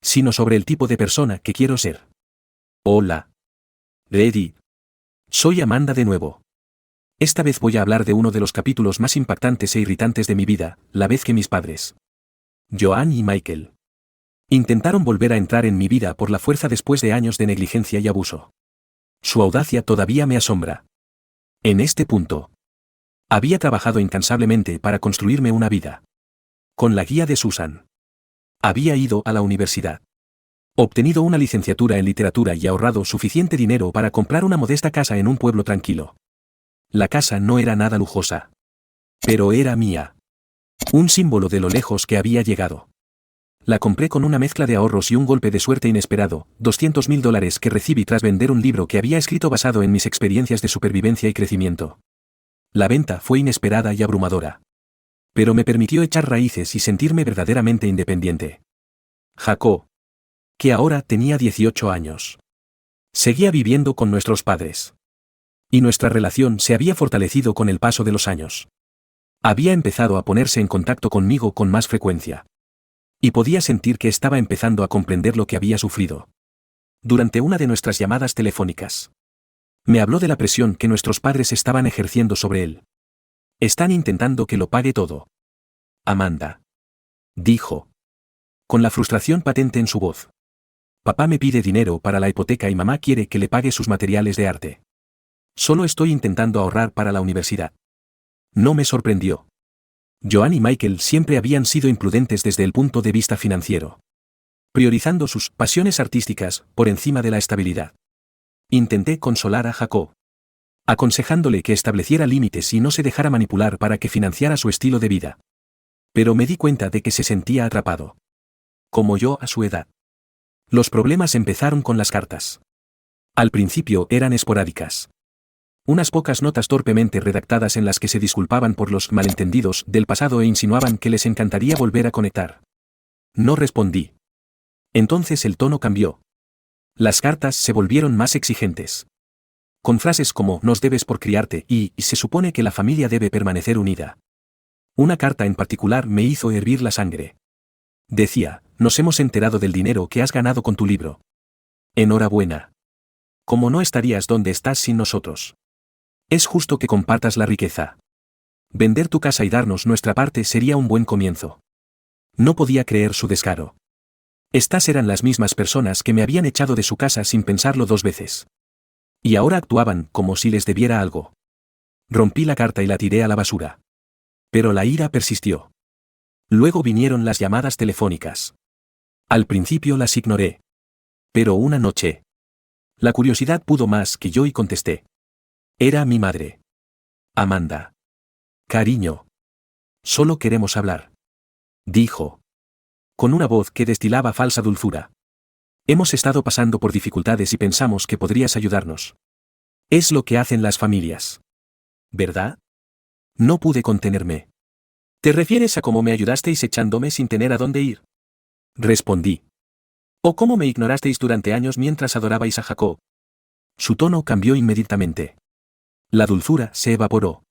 Speaker 1: sino sobre el tipo de persona que quiero ser. Hola. Ready. Soy Amanda de nuevo. Esta vez voy a hablar de uno de los capítulos más impactantes e irritantes de mi vida, la vez que mis padres, Joan y Michael, intentaron volver a entrar en mi vida por la fuerza después de años de negligencia y abuso. Su audacia todavía me asombra. En este punto, había trabajado incansablemente para construirme una vida. Con la guía de Susan. Había ido a la universidad. Obtenido una licenciatura en literatura y ahorrado suficiente dinero para comprar una modesta casa en un pueblo tranquilo. La casa no era nada lujosa. Pero era mía. Un símbolo de lo lejos que había llegado. La compré con una mezcla de ahorros y un golpe de suerte inesperado, $200,000 que recibí tras vender un libro que había escrito basado en mis experiencias de supervivencia y crecimiento. La venta fue inesperada y abrumadora. Pero me permitió echar raíces y sentirme verdaderamente independiente. Jacob, Que ahora tenía 18 años. Seguía viviendo con nuestros padres. Y nuestra relación se había fortalecido con el paso de los años. Había empezado a ponerse en contacto conmigo con más frecuencia. Y podía sentir que estaba empezando a comprender lo que había sufrido. Durante una de nuestras llamadas telefónicas, me habló de la presión que nuestros padres estaban ejerciendo sobre él. Están intentando que lo pague todo. Amanda. Dijo. Con la frustración patente en su voz. Papá me pide dinero para la hipoteca y mamá quiere que le pague sus materiales de arte. Solo estoy intentando ahorrar para la universidad. No me sorprendió. Joan y Michael siempre habían sido imprudentes desde el punto de vista financiero, priorizando sus pasiones artísticas por encima de la estabilidad. Intenté consolar a Jacob, aconsejándole que estableciera límites y no se dejara manipular para que financiara su estilo de vida. Pero me di cuenta de que se sentía atrapado. Como yo a su edad. Los problemas empezaron con las cartas. Al principio eran esporádicas. Unas pocas notas torpemente redactadas en las que se disculpaban por los malentendidos del pasado e insinuaban que les encantaría volver a conectar. No respondí. Entonces el tono cambió. Las cartas se volvieron más exigentes. Con frases como nos debes por criarte y se supone que la familia debe permanecer unida. Una carta en particular me hizo hervir la sangre. Decía, nos hemos enterado del dinero que has ganado con tu libro. Enhorabuena. ¿Cómo no estarías donde estás sin nosotros? Es justo que compartas la riqueza. Vender tu casa y darnos nuestra parte sería un buen comienzo. No podía creer su descaro. Estas eran las mismas personas que me habían echado de su casa sin pensarlo 2 veces. Y ahora actuaban como si les debiera algo. Rompí la carta y la tiré a la basura. Pero la ira persistió. Luego vinieron las llamadas telefónicas. Al principio las ignoré. Pero una noche, la curiosidad pudo más que yo y contesté. Era mi madre. Amanda. Cariño. Solo queremos hablar. Dijo. Con una voz que destilaba falsa dulzura. Hemos estado pasando por dificultades y pensamos que podrías ayudarnos. Es lo que hacen las familias. ¿Verdad? No pude contenerme. ¿Te refieres a cómo me ayudasteis echándome sin tener a dónde ir? Respondí. ¿O cómo me ignorasteis durante años mientras adorabais a Jacob? Su tono cambió inmediatamente. La dulzura se evaporó.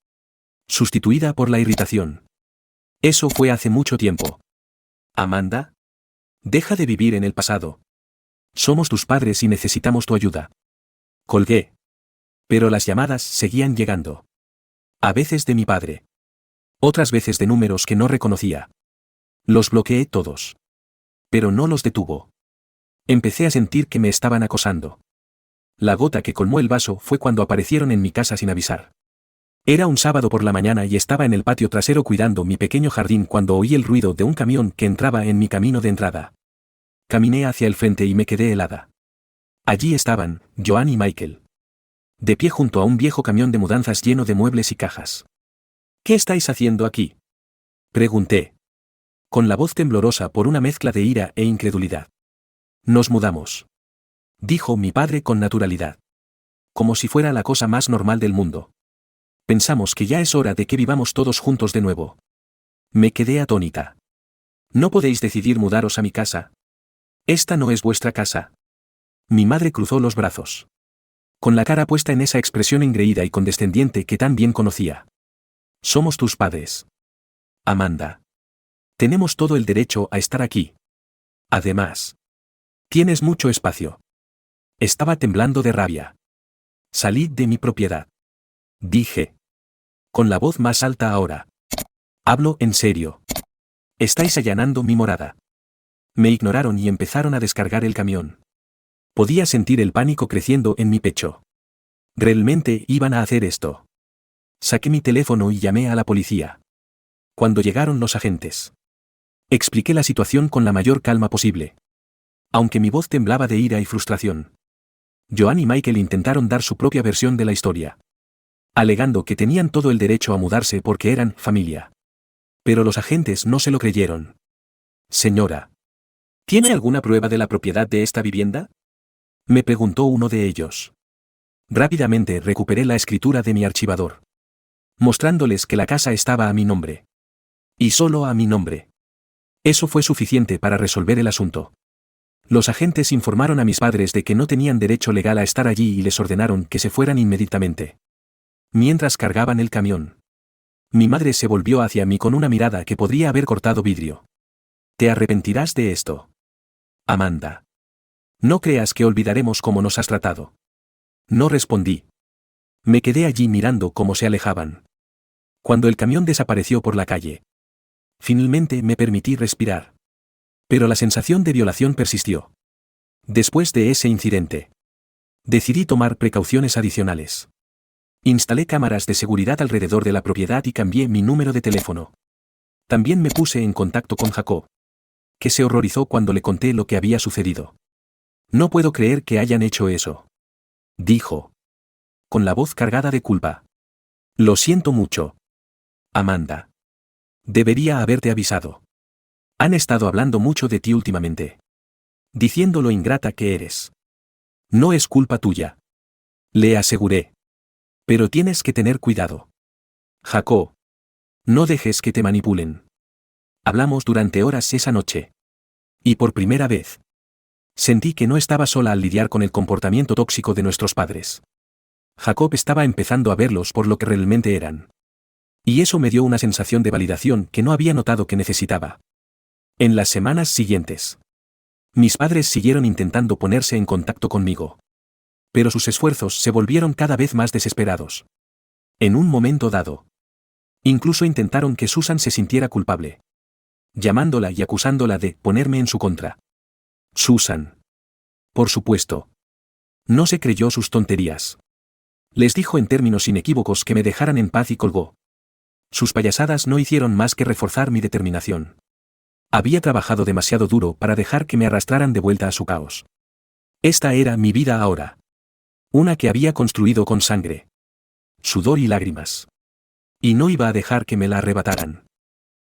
Speaker 1: Sustituida por la irritación. Eso fue hace mucho tiempo. Amanda. Deja de vivir en el pasado. Somos tus padres y necesitamos tu ayuda. Colgué. Pero las llamadas seguían llegando. A veces de mi padre. Otras veces de números que no reconocía. Los bloqueé todos. Pero no los detuvo. Empecé a sentir que me estaban acosando. La gota que colmó el vaso fue cuando aparecieron en mi casa sin avisar. Era un sábado por la mañana y estaba en el patio trasero cuidando mi pequeño jardín cuando oí el ruido de un camión que entraba en mi camino de entrada. Caminé hacia el frente y me quedé helada. Allí estaban, Joan y Michael. De pie junto a un viejo camión de mudanzas lleno de muebles y cajas. ¿Qué estáis haciendo aquí? Pregunté. Con la voz temblorosa por una mezcla de ira e incredulidad. Nos mudamos. Dijo mi padre con naturalidad. Como si fuera la cosa más normal del mundo. Pensamos que ya es hora de que vivamos todos juntos de nuevo. Me quedé atónita. ¿No podéis decidir mudaros a mi casa? Esta no es vuestra casa. Mi madre cruzó los brazos. Con la cara puesta en esa expresión engreída y condescendiente que tan bien conocía. Somos tus padres. Amanda. Tenemos todo el derecho a estar aquí. Además. Tienes mucho espacio. Estaba temblando de rabia. Salid de mi propiedad. Dije. Con la voz más alta ahora. Hablo en serio. Estáis allanando mi morada. Me ignoraron y empezaron a descargar el camión. Podía sentir el pánico creciendo en mi pecho. ¿Realmente iban a hacer esto? Saqué mi teléfono y llamé a la policía. Cuando llegaron los agentes. Expliqué la situación con la mayor calma posible. Aunque mi voz temblaba de ira y frustración. Joan y Michael intentaron dar su propia versión de la historia. Alegando que tenían todo el derecho a mudarse porque eran familia. Pero los agentes no se lo creyeron. Señora. ¿Tiene alguna prueba de la propiedad de esta vivienda? Me preguntó uno de ellos. Rápidamente recuperé la escritura de mi archivador. Mostrándoles que la casa estaba a mi nombre. Y solo a mi nombre. Eso fue suficiente para resolver el asunto. Los agentes informaron a mis padres de que no tenían derecho legal a estar allí y les ordenaron que se fueran inmediatamente. Mientras cargaban el camión, mi madre se volvió hacia mí con una mirada que podría haber cortado vidrio. ¿Te arrepentirás de esto, Amanda? No creas que olvidaremos cómo nos has tratado. No respondí. Me quedé allí mirando cómo se alejaban. Cuando el camión desapareció por la calle, finalmente me permití respirar. Pero la sensación de violación persistió. Después de ese incidente, decidí tomar precauciones adicionales. Instalé cámaras de seguridad alrededor de la propiedad y cambié mi número de teléfono. También me puse en contacto con Jacob, que se horrorizó cuando le conté lo que había sucedido. No puedo creer que hayan hecho eso, dijo, con la voz cargada de culpa. Lo siento mucho, Amanda. Debería haberte avisado. Han estado hablando mucho de ti últimamente, diciendo lo ingrata que eres. No es culpa tuya, le aseguré. Pero tienes que tener cuidado, Jacob. No dejes que te manipulen. Hablamos durante horas esa noche. Y por primera vez, sentí que no estaba sola al lidiar con el comportamiento tóxico de nuestros padres. Jacob estaba empezando a verlos por lo que realmente eran. Y eso me dio una sensación de validación que no había notado que necesitaba. En las semanas siguientes, mis padres siguieron intentando ponerse en contacto conmigo. Pero sus esfuerzos se volvieron cada vez más desesperados. En un momento dado, incluso intentaron que Susan se sintiera culpable, llamándola y acusándola de ponerme en su contra. Susan, por supuesto, no se creyó sus tonterías. Les dijo en términos inequívocos que me dejaran en paz y colgó. Sus payasadas no hicieron más que reforzar mi determinación. Había trabajado demasiado duro para dejar que me arrastraran de vuelta a su caos. Esta era mi vida ahora. Una que había construido con sangre, sudor y lágrimas. Y no iba a dejar que me la arrebataran.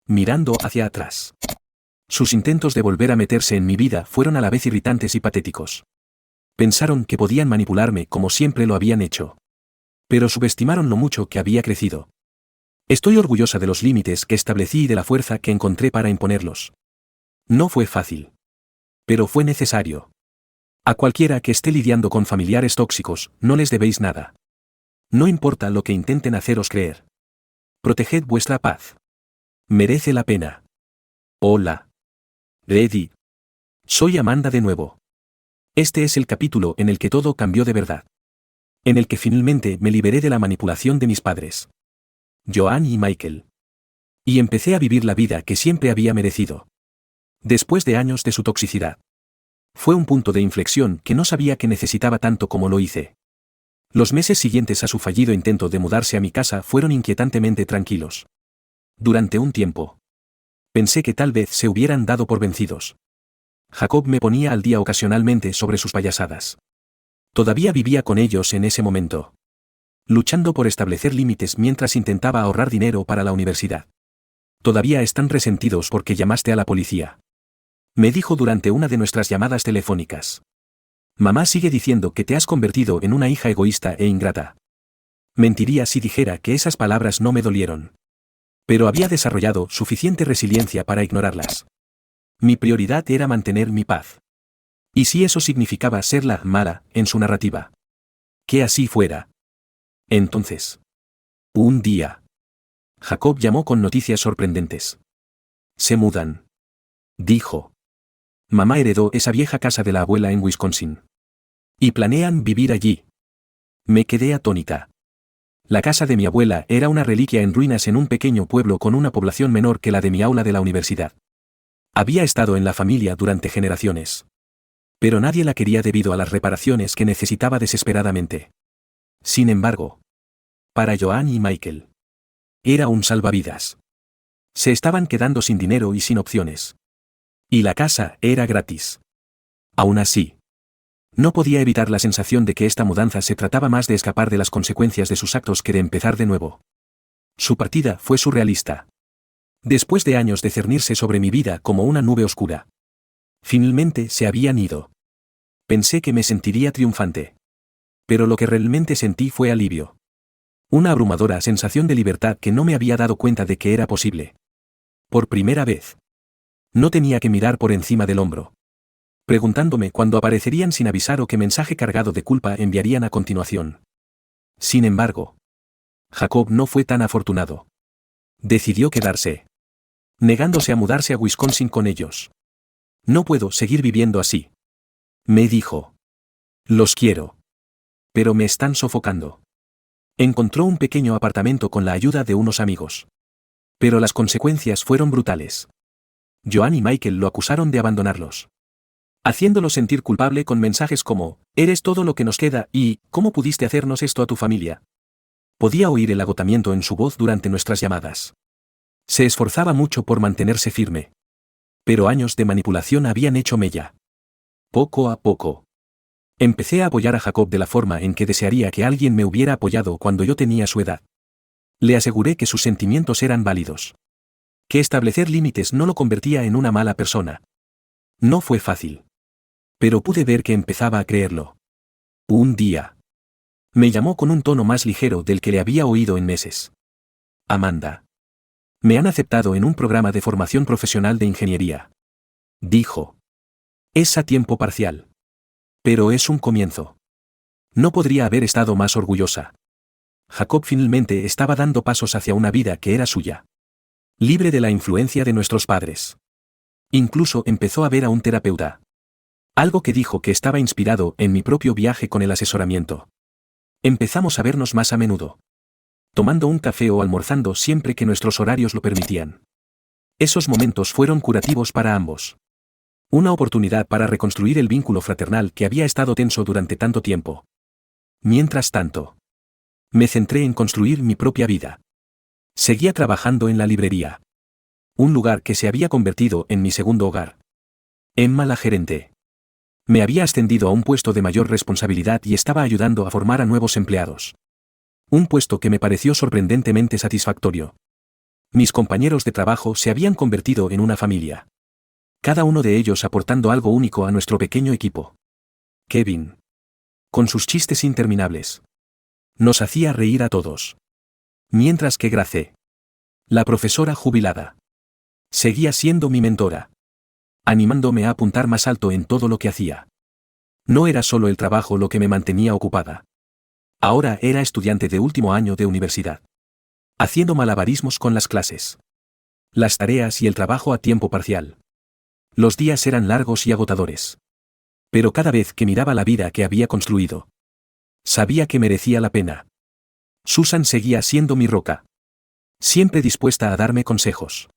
Speaker 1: Mirando hacia atrás, sus intentos de volver a meterse en mi vida fueron a la vez irritantes y patéticos. Pensaron que podían manipularme como siempre lo habían hecho. Pero subestimaron lo mucho que había crecido. Estoy orgullosa de los límites que establecí y de la fuerza que encontré para imponerlos. No fue fácil, pero fue necesario. A cualquiera que esté lidiando con familiares tóxicos, no les debéis nada. No importa lo que intenten haceros creer. Proteged vuestra paz. Merece la pena. Hola. Ready. Soy Amanda de nuevo. Este es el capítulo en el que todo cambió de verdad. En el que finalmente me liberé de la manipulación de mis padres, Joan y Michael. Y empecé a vivir la vida que siempre había merecido. Después de años de su toxicidad. Fue un punto de inflexión que no sabía que necesitaba tanto como lo hice. Los meses siguientes a su fallido intento de mudarse a mi casa fueron inquietantemente tranquilos. Durante un tiempo, pensé que tal vez se hubieran dado por vencidos. Jacob me ponía al día ocasionalmente sobre sus payasadas. Todavía vivía con ellos en ese momento, luchando por establecer límites mientras intentaba ahorrar dinero para la universidad. Todavía están resentidos porque llamaste a la policía, me dijo durante una de nuestras llamadas telefónicas. Mamá sigue diciendo que te has convertido en una hija egoísta e ingrata. Mentiría si dijera que esas palabras no me dolieron. Pero había desarrollado suficiente resiliencia para ignorarlas. Mi prioridad era mantener mi paz. Y si eso significaba ser la mala en su narrativa, que así fuera. Entonces, un día, Jacob llamó con noticias sorprendentes. Se mudan, dijo. Mamá heredó esa vieja casa de la abuela en Wisconsin. Y planean vivir allí. Me quedé atónita. La casa de mi abuela era una reliquia en ruinas en un pequeño pueblo con una población menor que la de mi aula de la universidad. Había estado en la familia durante generaciones. Pero nadie la quería debido a las reparaciones que necesitaba desesperadamente. Sin embargo, para Joan y Michael, era un salvavidas. Se estaban quedando sin dinero y sin opciones. Y la casa era gratis. Aún así, no podía evitar la sensación de que esta mudanza se trataba más de escapar de las consecuencias de sus actos que de empezar de nuevo. Su partida fue surrealista. Después de años de cernirse sobre mi vida como una nube oscura, finalmente se habían ido. Pensé que me sentiría triunfante. Pero lo que realmente sentí fue alivio. Una abrumadora sensación de libertad que no me había dado cuenta de que era posible. Por primera vez, no tenía que mirar por encima del hombro. preguntándome cuándo aparecerían sin avisar o qué mensaje cargado de culpa enviarían a continuación. Sin embargo, Jacob no fue tan afortunado. Decidió quedarse, negándose a mudarse a Wisconsin con ellos. No puedo seguir viviendo así, me dijo. Los quiero, pero me están sofocando. Encontró un pequeño apartamento con la ayuda de unos amigos. Pero las consecuencias fueron brutales. Joan y Michael lo acusaron de abandonarlos, haciéndolo sentir culpable con mensajes como, eres todo lo que nos queda y, ¿cómo pudiste hacernos esto a tu familia? Podía oír el agotamiento en su voz durante nuestras llamadas. Se esforzaba mucho por mantenerse firme. Pero años de manipulación habían hecho mella. Poco a poco, empecé a apoyar a Jacob de la forma en que desearía que alguien me hubiera apoyado cuando yo tenía su edad. Le aseguré que sus sentimientos eran válidos, que establecer límites no lo convertía en una mala persona. No fue fácil, pero pude ver que empezaba a creerlo. Un día, me llamó con un tono más ligero del que le había oído en meses. Amanda, me han aceptado en un programa de formación profesional de ingeniería, dijo. Es a tiempo parcial, pero es un comienzo. No podría haber estado más orgullosa. Jacob finalmente estaba dando pasos hacia una vida que era suya, libre de la influencia de nuestros padres. Incluso empezó a ver a un terapeuta. Algo que dijo que estaba inspirado en mi propio viaje con el asesoramiento. Empezamos a vernos más a menudo, tomando un café o almorzando siempre que nuestros horarios lo permitían. Esos momentos fueron curativos para ambos. Una oportunidad para reconstruir el vínculo fraternal que había estado tenso durante tanto tiempo. Mientras tanto, me centré en construir mi propia vida. Seguía trabajando en la librería, un lugar que se había convertido en mi segundo hogar. Emma, la gerente, me había ascendido a un puesto de mayor responsabilidad y estaba ayudando a formar a nuevos empleados. Un puesto que me pareció sorprendentemente satisfactorio. Mis compañeros de trabajo se habían convertido en una familia, cada uno de ellos aportando algo único a nuestro pequeño equipo. Kevin, con sus chistes interminables, nos hacía reír a todos. Mientras que Grace, la profesora jubilada, seguía siendo mi mentora, animándome a apuntar más alto en todo lo que hacía. No era solo el trabajo lo que me mantenía ocupada. Ahora era estudiante de último año de universidad, haciendo malabarismos con las clases, las tareas y el trabajo a tiempo parcial. Los días eran largos y agotadores. Pero cada vez que miraba la vida que había construido, sabía que merecía la pena. Susan seguía siendo mi roca, siempre dispuesta a darme consejos,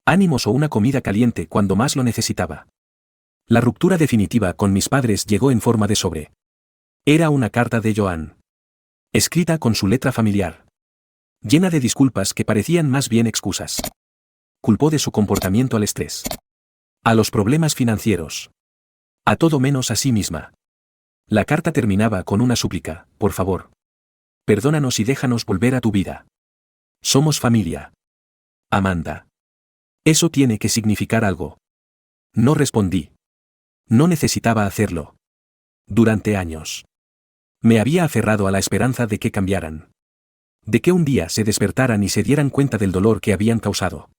Speaker 1: ánimos o una comida caliente cuando más lo necesitaba. La ruptura definitiva con mis padres llegó en forma de sobre. Era una carta de Joan, escrita con su letra familiar, llena de disculpas que parecían más bien excusas. Culpó de su comportamiento al estrés, a los problemas financieros, a todo menos a sí misma. La carta terminaba con una súplica: por favor, perdónanos y déjanos volver a tu vida. Somos familia. Amanda. Eso tiene que significar algo. No respondí. No necesitaba hacerlo. Durante años, me había aferrado a la esperanza de que cambiaran, de que un día se despertaran y se dieran cuenta del dolor que habían causado.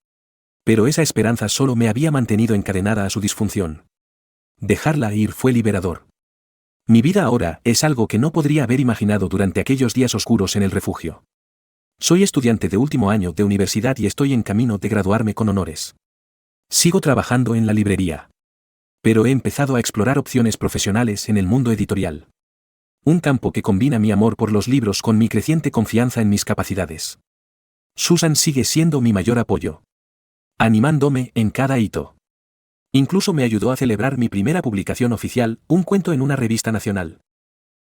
Speaker 1: Pero esa esperanza solo me había mantenido encadenada a su disfunción. Dejarla ir fue liberador. Mi vida ahora es algo que no podría haber imaginado durante aquellos días oscuros en el refugio. Soy estudiante de último año de universidad y estoy en camino de graduarme con honores. Sigo trabajando en la librería, pero he empezado a explorar opciones profesionales en el mundo editorial. Un campo que combina mi amor por los libros con mi creciente confianza en mis capacidades. Susan sigue siendo mi mayor apoyo, animándome en cada hito. Incluso me ayudó a celebrar mi primera publicación oficial, un cuento en una revista nacional.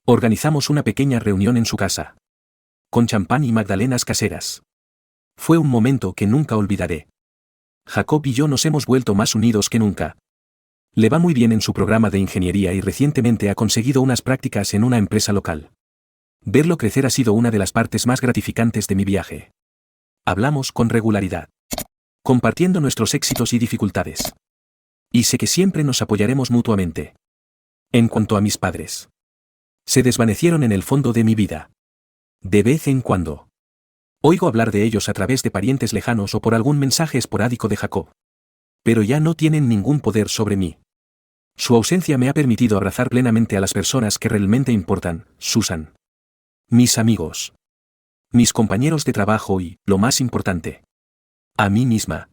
Speaker 1: Organizamos una pequeña reunión en su casa, con champán y magdalenas caseras. Fue un momento que nunca olvidaré. Jacob y yo nos hemos vuelto más unidos que nunca. Le va muy bien en su programa de ingeniería y recientemente ha conseguido unas prácticas en una empresa local. Verlo crecer ha sido una de las partes más gratificantes de mi viaje. Hablamos con regularidad, compartiendo nuestros éxitos y dificultades. Y sé que siempre nos apoyaremos mutuamente. En cuanto a mis padres, se desvanecieron en el fondo de mi vida. De vez en cuando oigo hablar de ellos a través de parientes lejanos o por algún mensaje esporádico de Jacob. Pero ya no tienen ningún poder sobre mí. Su ausencia me ha permitido abrazar plenamente a las personas que realmente importan, Susan. Mis amigos. Mis compañeros de trabajo y, lo más importante, a mí misma.